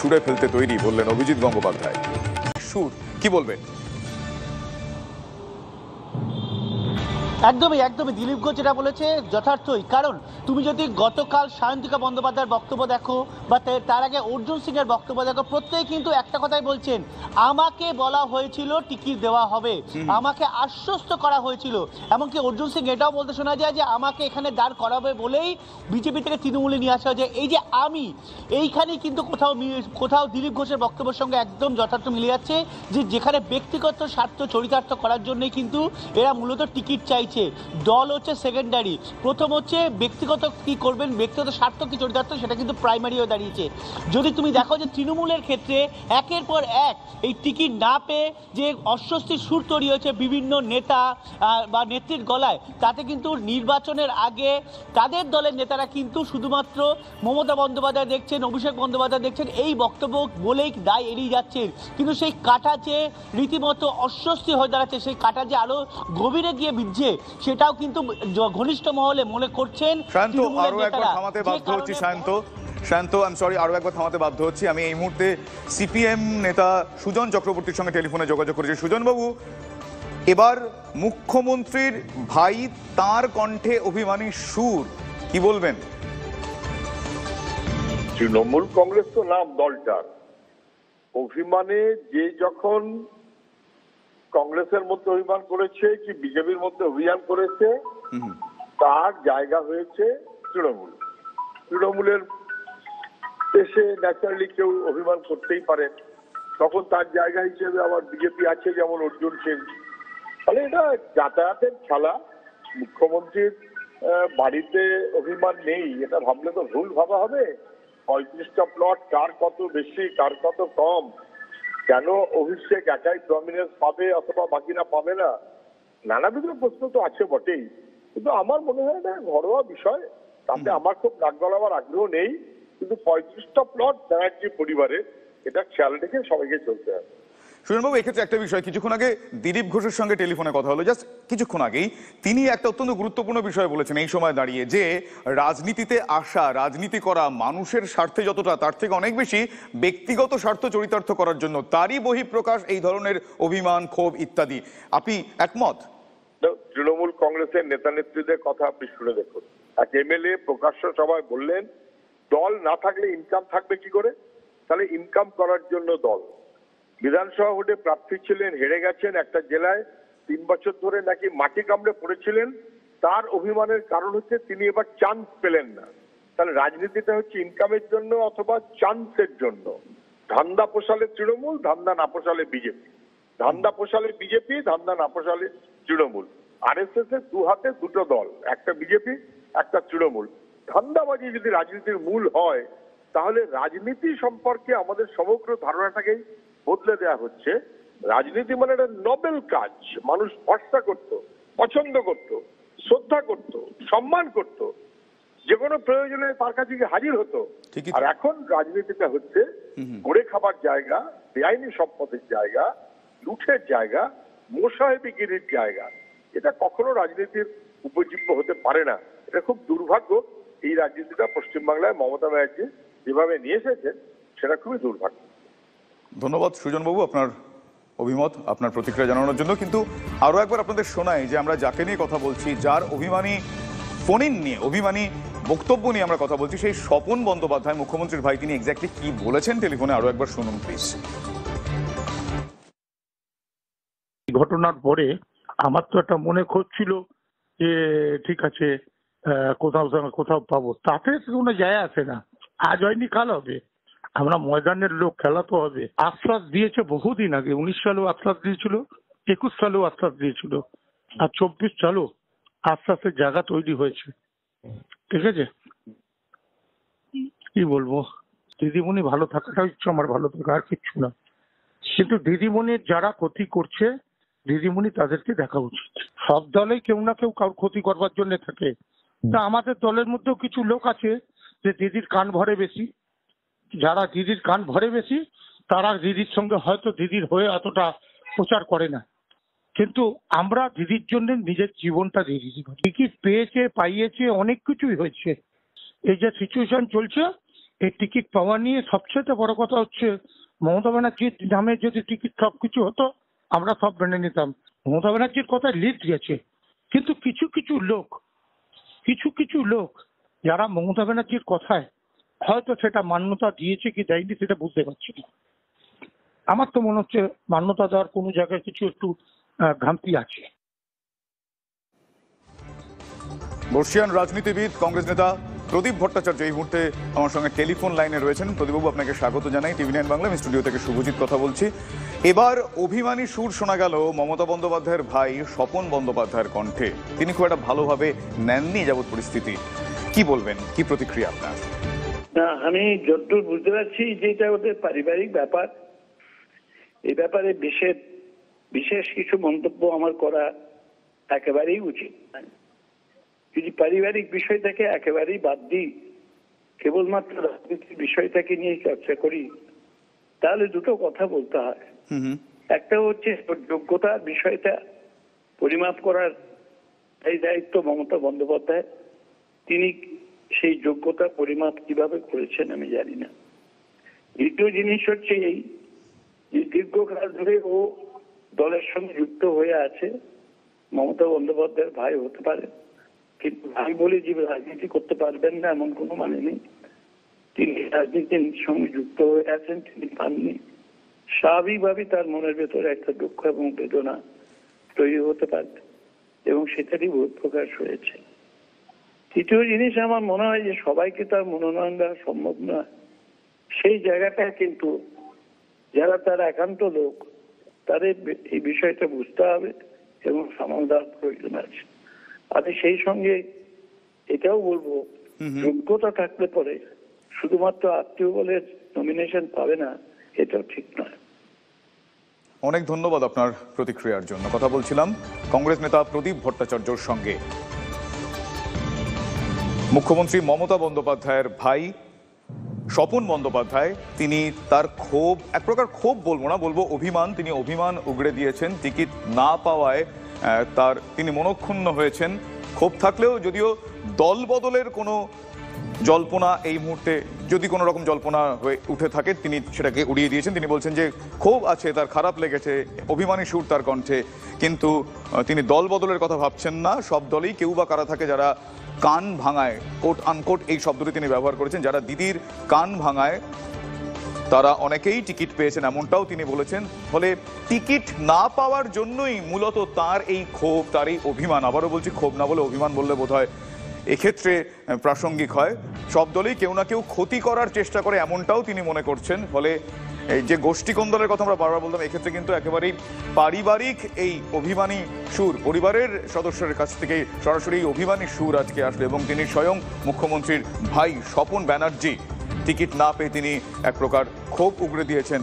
ছুঁড়ে ফেলতে তৈরি, বললেন অভিজিৎ গঙ্গোপাধ্যায়। সুর কি বলবেন? একদমই একদমই দিলীপ ঘোষ যেটা বলেছে যথার্থই। কারণ তুমি যদি গতকাল সায়ন্তিকা বন্দ্যোপাধ্যায়ের বক্তব্য দেখো বা তার আগে অর্জুন সিং এর বক্তব্য দেখো, প্রত্যেকে কিন্তু একটা কথাই বলছেন, আমাকে বলা হয়েছিল টিকিট দেওয়া হবে, আমাকে আশ্বস্ত করা হয়েছিল। এমনকি অর্জুন সিং এটাও বলতে শোনা যায় যে আমাকে এখানে দাঁড় করাবে বলেই বিজেপি থেকে তৃণমূলে নিয়ে আসা হয়েছে। এই যে আমি এইখানেই কিন্তু কোথাও দিলীপ ঘোষের বক্তব্যের সঙ্গে একদম যথার্থ মিলে যাচ্ছে যে যেখানে ব্যক্তিগত স্বার্থ চরিতার্থ করার জন্যই কিন্তু এরা মূলত টিকিট চাইছে। দল হচ্ছে সেকেন্ডারি, প্রথম হচ্ছে ব্যক্তিগত কি করবেন, ব্যক্তিগত স্বার্থ কি চরিতার্থ সেটা কিন্তু প্রাইমারি হয়ে দাঁড়িয়েছে। যদি তুমি দেখো যে তৃণমূলের ক্ষেত্রে একের পর এক এই টিকিট না পেয়ে যে অস্বস্তির সুর তৈরি হয়েছে বিভিন্ন নেতা বা নেত্রীর গলায়, তাতে কিন্তু নির্বাচনের আগে তাদের দলের নেতারা কিন্তু শুধুমাত্র মমতা বন্দ্যোপাধ্যায় দেখছেন, অভিষেক বন্দ্যোপাধ্যায় দেখছেন, এই বক্তব্য বলেই দায় এড়িয়ে যাচ্ছেন। কিন্তু সেই কাটা যে রীতিমতো অস্বস্তি হয়ে দাঁড়াচ্ছে, সেই কাটা যে আরো গভীরে গিয়ে বিধছে, সেটাও কিন্তু ঘনিষ্ঠ মহলে মনে করছেন। শান্ত, আরো একবার থামাতে বাধ্য হচ্ছি। শান্ত আই এম সরি, আরো একবার থামাতে বাধ্য হচ্ছি। আমি এই মুহূর্তে সিপিএম নেতা সুজন চক্রবর্তীর সঙ্গে টেলিফোনে যোগাযোগ করেছি। সুজন বাবু, এবার মুখ্যমন্ত্রীর ভাই, তার কণ্ঠে অভিমানী সুর, কি বলবেন? তৃণমূল কংগ্রেস তো নাম দলটার, অভিমানে যে যখন কংগ্রেসের মধ্যে অভিমান করেছে কি বিজেপির মধ্যে অভিযান করেছে, তার জায়গা হয়েছে তৃণমূল। তৃণমূলের দেশে ন্যাচারালি কেউ অভিমান করতেই পারে, তখন তার জায়গা হিসেবে আবার বিজেপি আছে, যেমন অর্জুন সিং। তাহলে এটা যাতায়াতের খেলা। মুখ্যমন্ত্রীর বাড়িতে অভিমান নেই এটা ভাবলে তো ভুল ভাবা হবে। 35টা প্লট, কার কত বেশি কার কত কম, কেন অভিষেক একাই প্রমিনেন্স পাবে অথবা বাকিরা পাবে না, নানাবিধ প্রশ্ন তো আছে বটেই। কিন্তু আমার মনে হয় এটা ঘরোয়া বিষয়, তাতে আমার খুব নাক গলাবার আগ্রহ নেই। কিন্তু 35টা প্লট ব্যানার্জি পরিবারে, এটা খেয়াল রেখে সবাইকে চলতে হবে। সুজনবাবু, এক্ষেত্রে একটা বিষয়, কিছুক্ষণ আগে দিলীপ ঘোষের সঙ্গে টেলিফোনে কথা হলো, জাস্ট কিছুক্ষণ আগেই তিনি একটা অত্যন্ত গুরুত্বপূর্ণ বিষয় বলেছেন এই সময় দাঁড়িয়ে, যে রাজনীতিতে আসা, রাজনীতি করা মানুষের স্বার্থে যতটা, তার থেকে অনেক বেশি ব্যক্তিগত স্বার্থ চরিতার্থ করার জন্য, তারই বহিঃপ্রকাশ এই ধরনের অভিমান, ক্ষোভ ইত্যাদি। আপনি একমত? তৃণমূল কংগ্রেসের নেতা নেত্রীদের কথা আপনি শুনে দেখুন। এক এমএলএ প্রকাশ্য সভায় বললেন, দল না থাকলে ইনকাম থাকবে কি করে? তাহলে ইনকাম করার জন্য দল। বিধানসভা ভোটে প্রার্থী ছিলেন, হেরে গেছেন একটা জেলায়, 3 বছর ধরে নাকি মাটি কামড়ে পড়েছিলেন। তার অভিমানের কারণ হচ্ছে তিনি এবার চান্স পেলেন না। তাহলে রাজনীতিটা হচ্ছে ইনকামের জন্য অথবা চান্সের জন্য। ধান্দা পোষালে তৃণমূল, ধান্দা না পোষালে বিজেপি। ধান্দা পোষালে বিজেপি, ধান্দা না পোষালে তৃণমূল। আরএসএস এর দু হাতে দুটো দল, একটা বিজেপি একটা তৃণমূল। ধান্দাবাজি যদি রাজনীতির মূল হয়, তাহলে রাজনীতি সম্পর্কে আমাদের সমগ্র ধারণাটাকেই বদলে দেওয়া হচ্ছে। রাজনীতি মানে একটা নোবেল কাজ, মানুষ ভরসা করত, পছন্দ করত, শ্রদ্ধা করত, সম্মান করত, যে কোনো প্রয়োজনে তার কাছে গিয়ে হাজির হতো। আর এখন রাজনীতিটা হচ্ছে গড়ে খাবার জায়গা, বেআইনি সম্পদের জায়গা, লুঠের জায়গা, মোসাহেবিগিরির জায়গা। এটা কখনো রাজনীতির উপজীব্য হতে পারে না। এটা খুব দুর্ভাগ্য। এই রাজনীতিটা পশ্চিমবাংলায় মমতা ব্যানার্জি যেভাবে নিয়ে এসেছেন, সেটা খুবই দুর্ভাগ্য। ধন্যবাদ সুজনবাবু আপনার অভিমত, আপনার প্রতিক্রিয়া জানানোর জন্য। কিন্তু আরো একবার আপনাদের শোনাই যে আমরা যাকে নিয়ে কথা বলছি, যার অভিমানী ফোন-ইন নিয়ে, অভিমানী বক্তব্য নিয়ে আমরা কথা বলছি, সেই স্বপন বন্দ্যোপাধ্যায়, মুখ্যমন্ত্রীর ভাই, তিনি এক্স্যাক্টলি কি বলেছেন টেলিফোনে আরো একবার শুনুন প্লিজ। ঘটনার পরে আমার তো একটা মনে করছিল যে ঠিক আছে কোথাও পাবো, তাতে কোনো যায় আসে না। আজ হয়নি কাল হবে, আমরা ময়দানের লোক, খেলা তো হবে। আশ্বাস দিয়েছে বহুদিন আগে, 19 সালেও আশ্বাস দিয়েছিল, 21 সালেও আশ্বাস দিয়েছিল, আর 24 সালেও আশ্বাসের জায়গা তৈরি হয়েছে। ঠিক আছে, কি বলবো, দিদিমণি ভালো থাকাটা ইচ্ছে আমার, ভালো থাকা, আর কিচ্ছু না। কিন্তু দিদিমণির যারা ক্ষতি করছে, দিদিমণি তাদেরকে দেখা উচিত। সব দলেই কেউ না কেউ কারোর ক্ষতি করবার জন্য থাকে। তা আমাদের দলের মধ্যেও কিছু লোক আছে যে দিদির কান ভরে বেশি, যারা দিদির কান ভরে বেশি তারা দিদির সঙ্গে হয়তো দিদির হয়ে এতটা প্রচার করে না। কিন্তু আমরা দিদির জন্য নিজের জীবনটা দিয়ে দিতে পারি। কি পেয়েছে, পাইয়েছে, অনেক কিছুই হয়েছে। এই যে সিচুয়েশন চলছে, এই টিকিট পাওয়া নিয়ে সবচেয়ে বড় কথা হচ্ছে মমতা ব্যানার্জির নামে যদি টিকিট সবকিছু হতো আমরা সব মেনে নিতাম। মমতা ব্যানার্জির কথা লিস্ট গেছে, কিন্তু কিছু কিছু লোক যারা মমতা ব্যানার্জির কথায় হয়তো সেটা মান্যতা দিয়েছে কি দেয়নি সেটা বুঝতে পারছি না। আমার তো মনে হচ্ছে মান্যতা দেওয়ার কোনো জায়গায় কিছু একটু ঘামতি আছে। বর্ষিয়ান রাজনীতিবিদ কংগ্রেস নেতা প্রদীপ ভট্টাচার্য এই মুহূর্তে আমার সঙ্গে টেলিফোন লাইনে রয়েছেন। প্রদীপবাবু, আপনাকে স্বাগত জানাই TV9 বাংলা। আমি স্টুডিও থেকে শুভজিৎ কথা বলছি। এবার অভিমানী সুর শোনা গেল মমতা বন্দ্যোপাধ্যায়ের ভাই স্বপন বন্দ্যোপাধ্যায়ের কণ্ঠে। তিনি খুব একটা ভালোভাবে নেননি যাবৎ পরিস্থিতি। কি বলবেন, কি প্রতিক্রিয়া আপনার? না, আমি যতদূর বুঝতে পারছি যে এটা ওদের পারিবারিক ব্যাপার, এই ব্যাপারে বিশেষ কিছু মন্তব্য আমার করা একেবারেই উচিত নয়। যদি পারিবারিক বিষয়টাকে একেবারেই বাদ দিই, কেবলমাত্র রাজনীতির বিষয়টাকে নিয়ে চর্চা করি, তাহলে দুটো কথা বলতে হয়। একটা হচ্ছে যোগ্যতার বিষয়টা পরিমাপ করার এই দায়িত্ব মমতা বন্দ্যোপাধ্যায়। তিনি সেই যোগ্যতা পরিমাপ কিভাবে করেছেন আমি জানি না। দ্বিতীয় জিনিস হচ্ছে এই যে দীর্ঘকাল ধরে ও দলের সঙ্গে যুক্ত হয়ে আছে। মমতা বন্দ্যোপাধ্যায়ের ভাই হতে পারে, কিন্তু ভাই বলে যে রাজনীতি করতে পারবেন না এমন কোনো মানে নেই। তিনি রাজনীতির সঙ্গে যুক্ত হয়ে আছেন, তিনি পাননি। স্বাভাবিকভাবেই তার মনের ভেতরে একটা দুঃখ এবং বেদনা তৈরি হতে পারবে এবং সেটারই বহিঃপ্রকাশ হয়েছে। তৃতীয় জিনিস, আমার মনে হয় যে সবাইকে তার মনোনয়ন দেওয়া সম্ভব নয়। সেই জায়গাটা কিন্তু যারা তার একান্ত লোক, তাদের এই বিষয়টা বুঝতে হবে এবং সামাল দেওয়ার প্রয়োজন আছে। আমি সেই সঙ্গে এটাও বলবো, যোগ্যতা থাকলে পরে শুধুমাত্র আত্মীয় বলে নমিনেশন পাবে না, এটাও ঠিক নয়। অনেক ধন্যবাদ আপনার প্রতিক্রিয়ার জন্য। কথা বলছিলাম কংগ্রেস নেতা প্রদীপ ভট্টাচার্যর সঙ্গে। মুখ্যমন্ত্রী মমতা বন্দ্যোপাধ্যায়ের ভাই স্বপন বন্দ্যোপাধ্যায় তিনি তার ক্ষোভ, এক প্রকার ক্ষোভ বলবো না, বলবো অভিমান, তিনি অভিমান উগড়ে দিয়েছেন টিকিট না পাওয়ায়। তিনি মনক্ষুণ্ণ হয়েছেন। ক্ষোভ থাকলেও যদিও দল বদলের কোনো জল্পনা এই মুহূর্তে, যদি কোনো রকম জল্পনা হয়ে উঠে থাকে, তিনি সেটাকে উড়িয়ে দিয়েছেন। তিনি বলছেন যে ক্ষোভ আছে, তার খারাপ লেগেছে, অভিমানী সুর তার কণ্ঠে, কিন্তু তিনি দল বদলের কথা ভাবছেন না। সব দলেই কেউ বা কারা থাকে যারা কান ভাঙায়, কোট আনকোট এই শব্দটি তিনি ব্যবহার করেছেন, যারা দিদির কান ভাঙায় তারা অনেকেই টিকিট পেয়েছেন, এমনটাও তিনি বলেছেন। ফলে টিকিট না পাওয়ার জন্যই মূলত তার এই ক্ষোভ, তার এই অভিমান। আবারও বলছি, ক্ষোভ না বলে অভিমান বললে বোধ হয় এক্ষেত্রে প্রাসঙ্গিক হয়। সব দলেই কেউ না কেউ ক্ষতি করার চেষ্টা করে, এমনটাও তিনি মনে করছেন। ফলে এই যে গোষ্ঠী কোন্দলের কথা আমরা বারবার বলতাম, এক্ষেত্রে কিন্তু একেবারেই পারিবারিক এই অভিমানী সুর, পরিবারের সদস্যের কাছ থেকে সরাসরি এই অভিমানী সুর আজকে আসলো এবং তিনি স্বয়ং মুখ্যমন্ত্রীর ভাই স্বপন ব্যানার্জি টিকিট না পেয়ে তিনি এক প্রকার ক্ষোভ উগড়ে দিয়েছেন।